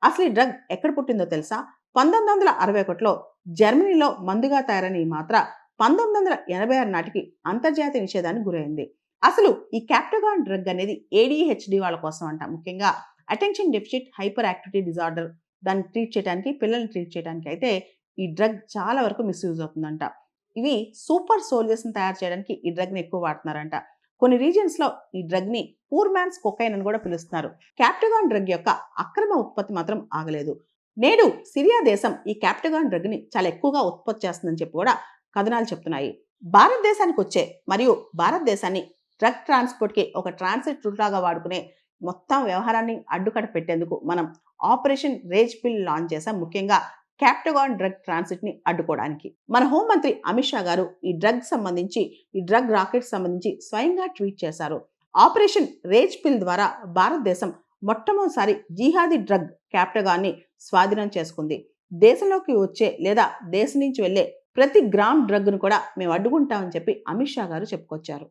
అసలు ఈ డ్రగ్ ఎక్కడ పుట్టిందో తెలుసా? 1961లో జర్మనీలో మందుగా తయారైన ఈ మాత్ర 1986 నాటికి అంతర్జాతీయ నిషేధానికి గురైంది. అసలు ఈ క్యాప్టగాన్ డ్రగ్ అనేది ఏడీహెచ్‌డి వాళ్ళ కోసం అంట. ముఖ్యంగా attention deficit hyper activity disorder దాన్ని ట్రీట్ చేయడానికి, పిల్లల్ని ట్రీట్ చేయడానికి అయితే ఈ డ్రగ్ చాలా వరకు మిస్‌యూజ్ అవుతుందంట. ఇవి సూపర్ సోల్జర్స్‌ని తయారు చేయడానికి ఈ డ్రగ్‌ని ఎక్కువ వాడుతున్నారంట. కొన్ని రీజియన్స్‌లో ఈ డ్రగ్‌ని పూర్ మ్యాన్స్ కొకైన్ అని కూడా పిలుస్తున్నారు. క్యాప్టగాన్ డ్రగ్ యొక్క అక్రమ ఉత్పత్తి మాత్రం ఆగలేదు. నేడు సిరియా దేశం ఈ క్యాప్టగాన్ డ్రగ్‌ని చాలా ఎక్కువగా ఉత్పత్తి చేస్తుందని చెప్పి కూడా కథనాలు చెప్తున్నాయి. భారతదేశానికి వచ్చే మరియు భారతదేశాన్ని డ్రగ్ ట్రాన్స్‌పోర్ట్‌కి ఒక ట్రాన్సిట్ రూట్ లాగా వాడుకునే మొత్తం వ్యవహారాన్ని అడ్డుకట్ట పెట్టేందుకు మనం ఆపరేషన్ రేజ్ పిల్ లాంచ్ చేశాం. ముఖ్యంగా క్యాప్టగాన్ డ్రగ్ ట్రాన్సిట్‌ని అడ్డుకోవడానికి. మన హోంమంత్రి అమిత్ షా గారు ఈ డ్రగ్ రాకెట్ సంబంధించి స్వయంగా ట్వీట్ చేశారు. ఆపరేషన్ రేజ్ పిల్ ద్వారా భారతదేశం మొట్టమొదటిసారి జిహాదీ డ్రగ్ క్యాప్టగాన్ని స్వాధీనం చేసుకుంది. దేశంలోకి వచ్చే లేదా దేశం నుంచి వెళ్ళే ప్రతి గ్రామ్ డ్రగ్‌ను కూడా మేము అడ్డుకుంటామని చెప్పి అమిత్ షా గారు చెప్పుకొచ్చారు.